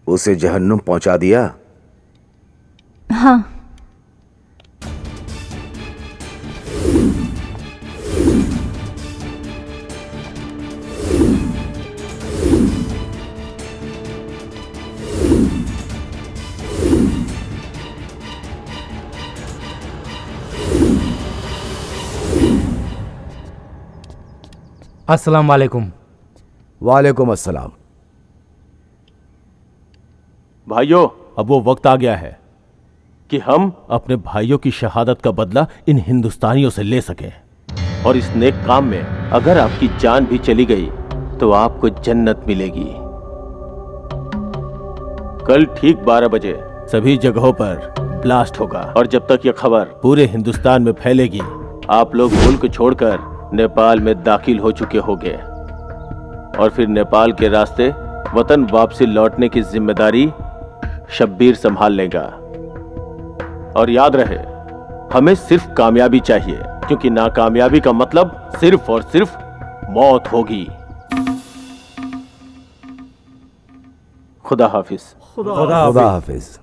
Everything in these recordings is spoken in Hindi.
उसे जहन्नुम पहुंचा दिया? हाँ। अस्सलाम वालेकुम। वालेकुम अस्सलाम। भाइयों, अब वो वक्त आ गया है कि हम अपने भाइयों की शहादत का बदला इन हिंदुस्तानियों से ले सकें। और इस नेक काम में अगर आपकी जान भी चली गई तो आपको जन्नत मिलेगी। कल ठीक 12 बजे सभी जगहों पर ब्लास्ट होगा और जब तक ये खबर पूरे हिंदुस्तान में फैलेगी आप लोग मुल्क छोड़कर नेपाल में दाखिल हो चुके होंगे और फिर नेपाल के रास्ते वतन वापसी लौटने की जिम्मेदारी शब्बीर संभाल लेगा। और याद रहे, हमें सिर्फ कामयाबी चाहिए, क्योंकि नाकामयाबी का मतलब सिर्फ और सिर्फ मौत होगी। खुदा हाफिज। खुदा हाफिज।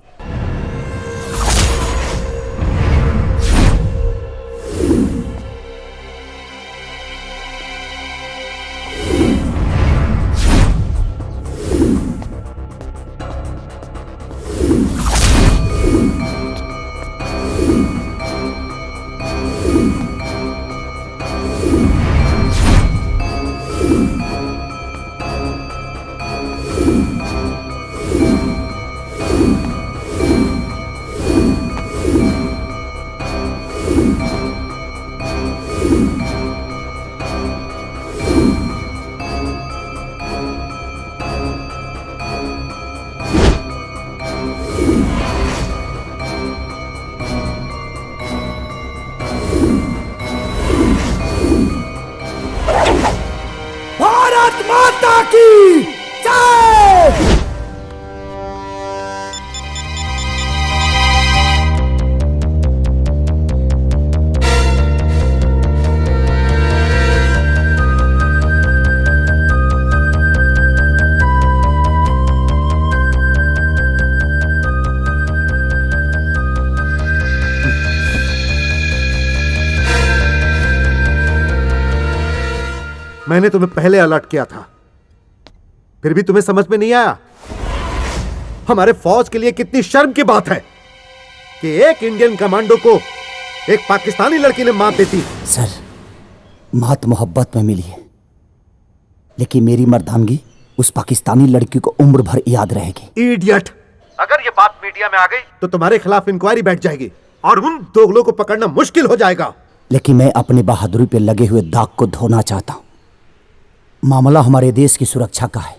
भारत माता की जय। मैंने तुम्हें पहले अलर्ट किया था, फिर भी तुम्हें समझ में नहीं आया। हमारे फौज के लिए कितनी शर्म की बात है कि एक इंडियन कमांडो को एक पाकिस्तानी लड़की ने मार देती। सर, मात मोहब्बत में मिली है, लेकिन मेरी मर्दानगी उस पाकिस्तानी लड़की को उम्र भर याद रहेगी। इडियट! अगर ये बात मीडिया में आ गई तो तुम्हारे खिलाफ इंक्वायरी बैठ जाएगी और उन दोगलों को पकड़ना मुश्किल हो जाएगा। लेकिन मैं अपनी बहादुरी पे लगे हुए दाग को धोना चाहता हूं। मामला हमारे देश की सुरक्षा का है,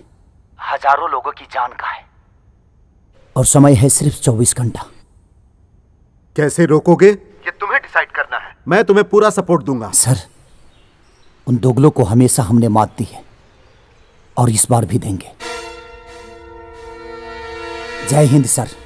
हजारों लोगों की जान का है, और समय है सिर्फ 24 घंटा। कैसे रोकोगे ये तुम्हें डिसाइड करना है। मैं तुम्हें पूरा सपोर्ट दूंगा। सर, उन दोगलों को हमेशा हमने मात दी है और इस बार भी देंगे। जय हिंद सर।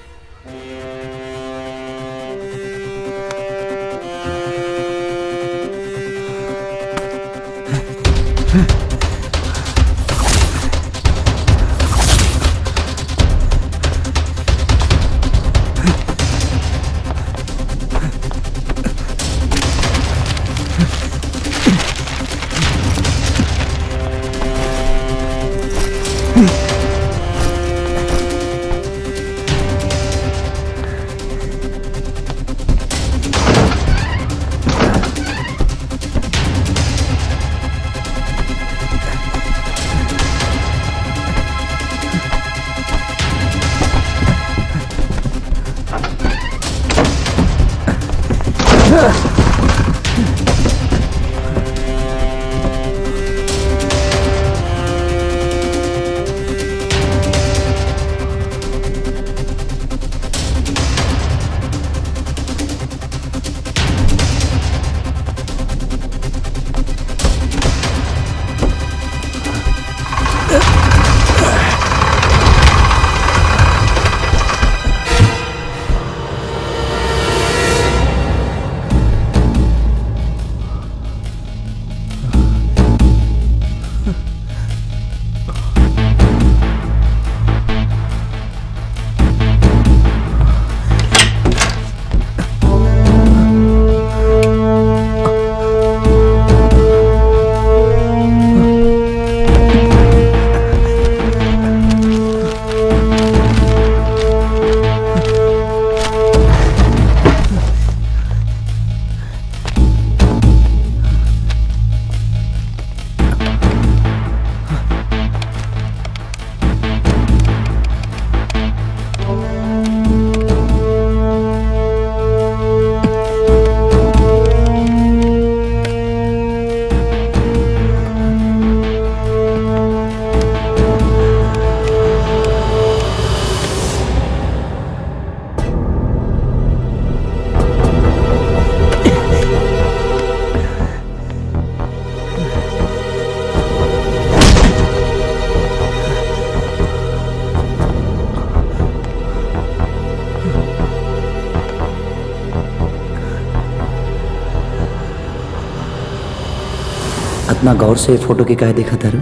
इतना गौर से फोटो के काहे देखा तारू?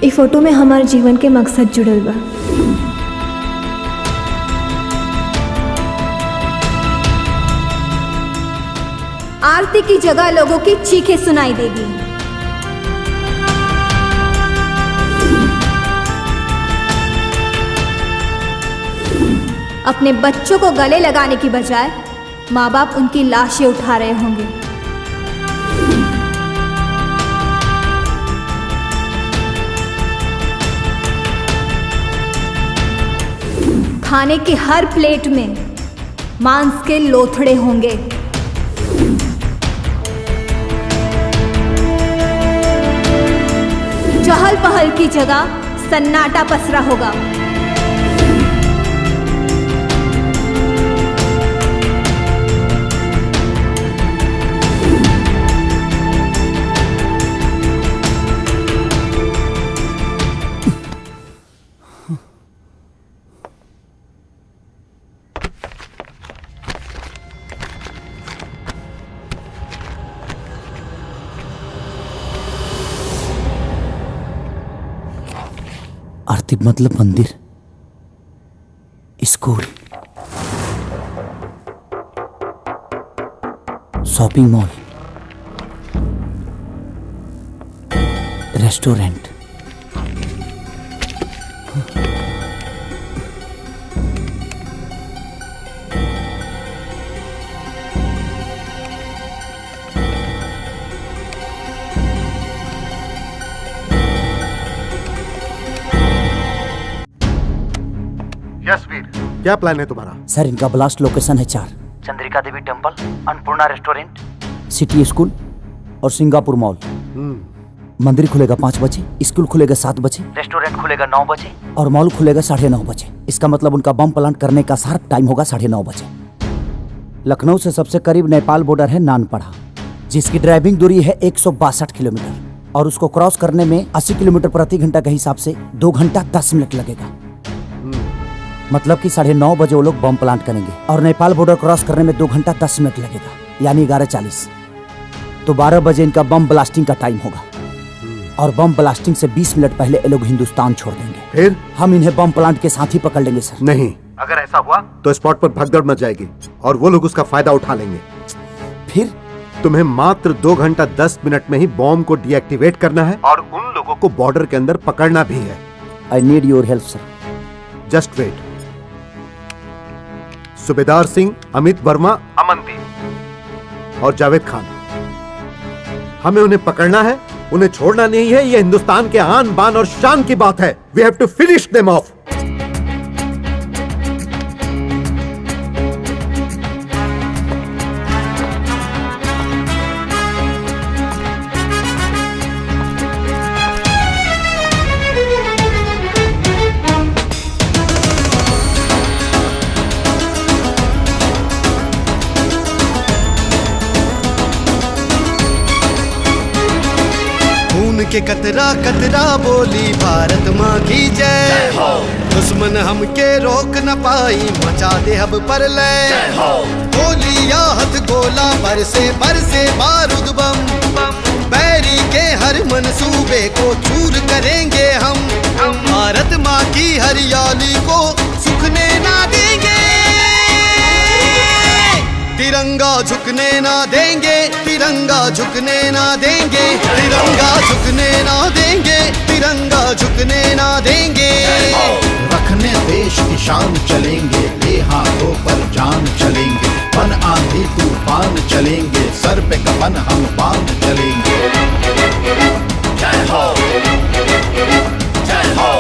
ई फोटो में हमारे जीवन के मकसद जुड़ल बा। आरती की जगह लोगों की चीखें सुनाई देगी। अपने बच्चों को गले लगाने की बजाय माँ बाप उनकी लाशें उठा रहे होंगे। खाने की हर प्लेट में मांस के लोथड़े होंगे। चहल पहल की जगह सन्नाटा पसरा होगा। आरती मतलब मंदिर, school, shopping mall, restaurant. Yes Veer, क्या प्लान है तुम्हारा? सर, इनका ब्लास्ट लोकेशन है 4: Chandrika Devi temple, Annapurna restaurant, city school और सिंगापुर मॉल। मंदिर खुलेगा 5 बजे, स्कूल खुलेगा 7 बजे, रेस्टोरेंट खुलेगा 9 बजे और मॉल खुलेगा 9:30 बजे। इसका मतलब उनका बम प्लांट करने का शार्प टाइम होगा 9:30 बजे। लखनऊ से सबसे करीब नेपाल बॉर्डर है नानपड़ा, जिसकी ड्राइविंग दूरी है 162 किलोमीटर और उसको क्रॉस करने में 80 किलोमीटर प्रति घंटा के हिसाब से 2 घंटा 10 मिनट लगेगा। मतलब कि 9:30 बजे वो लोग बम प्लांट करेंगे और नेपाल बॉर्डर क्रॉस करने में 2 घंटा 10 मिनट लगेगा, यानी 11:40। तो 12 बजे इनका बम ब्लास्टिंग का टाइम होगा और बम ब्लास्टिंग से 20 मिनट पहले ये लोग हिंदुस्तान छोड़ देंगे। फिर हम इन्हें बम प्लांट के साथ ही पकड़ लेंगे सर। नहीं, अगर ऐसा हुआ तो स्पॉट पर भगदड़ मच जाएगी और वो लोग उसका फायदा उठा लेंगे। फिर तुम्हें मात्र 2 घंटा 10 मिनट में ही बॉम्ब को डीएक्टिवेट करना है और उन लोगों को बॉर्डर के अंदर पकड़ना भी है। I need your help sir. Just wait. Subedar Singh, Amit Verma, Amandeep और जावेद खान, हमें उन्हें पकड़ना है, उन्हें छोड़ना नहीं है। यह हिंदुस्तान के आन बान और शान की बात है। We have to finish them off. के कतरा कतरा बोली भारत माँ की जय हो। दुश्मन हमके रोक न पाई, मचा दे अब पर लय। गोली या हथगोला बरसे बारूद बम, बैरी के हर मंसूबे को चूर करेंगे हम। भारत माँ की हरियाली को सुखने ना देंगे, तिरंगा झुकने ना देंगे, तिरंगा झुकने ना देंगे, तिरंगा झुकने ना देंगे, तिरंगा झुकने ना देंगे। रखने देश की शान चलेंगे, हाथों पर जान चलेंगे। पन आंधी तूफान चलेंगे, सर पे कफन हम बांध चलेंगे। जय हो, जय हो।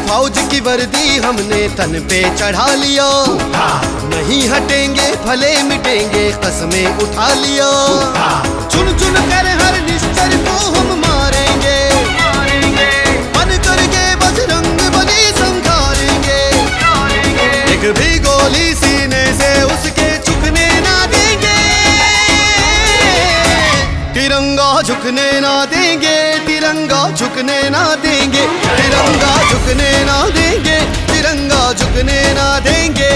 फौज की वर्दी हमने तन पे चढ़ा लिया, नहीं हटेंगे भले मिटेंगे कसमें उठा लिया। चुन चुन कर हर निश्चर को हम मारेंगे, बन करके बजरंग बली संघारेंगे। एक भी गोली सीने से उसके चुक तिरंगा झुकने ना देंगे, तिरंगा झुकने ना देंगे, तिरंगा झुकने ना देंगे, तिरंगा झुकने ना देंगे।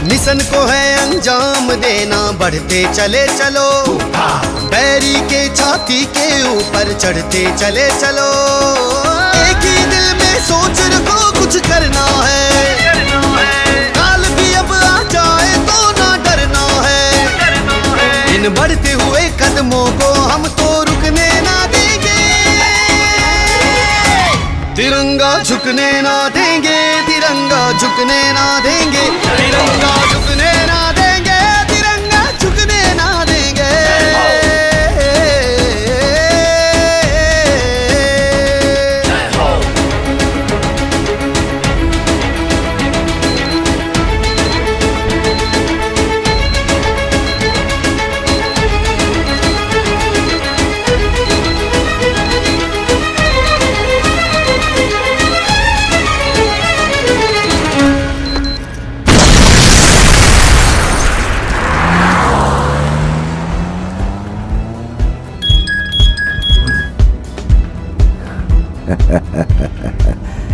मिशन को है अंजाम देना, बढ़ते चले चलो, बैरी के छाती के ऊपर चढ़ते चले चलो। एक ही दिल में सोच रखो कुछ करना है, काल भी अब आ जाए तो ना डरना है। इन बढ़ते हुए कदमों को हम तो रुकने ना देंगे, तिरंगा झुकने ना देंगे, तिरंगा झुकने ना देंगे, तिरंगा झुकने ना देंगे, तिरंगा झुकने ना देंगे।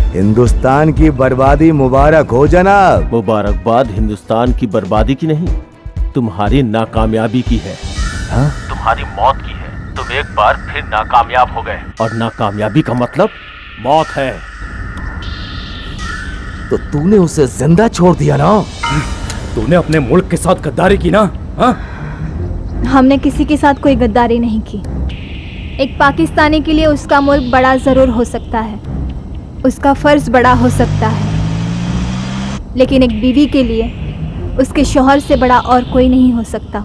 हिंदुस्तान की बर्बादी मुबारक हो जनाब। मुबारकबाद हिंदुस्तान की बर्बादी की नहीं, तुम्हारी नाकामयाबी की है। हाँ? तुम्हारी मौत की है। तुम एक बार फिर नाकामयाब हो गए, और नाकामयाबी का मतलब मौत है। तो तूने उसे जिंदा छोड़ दिया ना? तूने अपने मुल्क के साथ गद्दारी की ना? हाँ? हमने किसी के साथ कोई गद्दारी नहीं की। एक पाकिस्तानी के लिए उसका मुल्क बड़ा ज़रूर हो सकता है, उसका फ़र्ज़ बड़ा हो सकता है, लेकिन एक बीवी के लिए उसके शौहर से बड़ा और कोई नहीं हो सकता।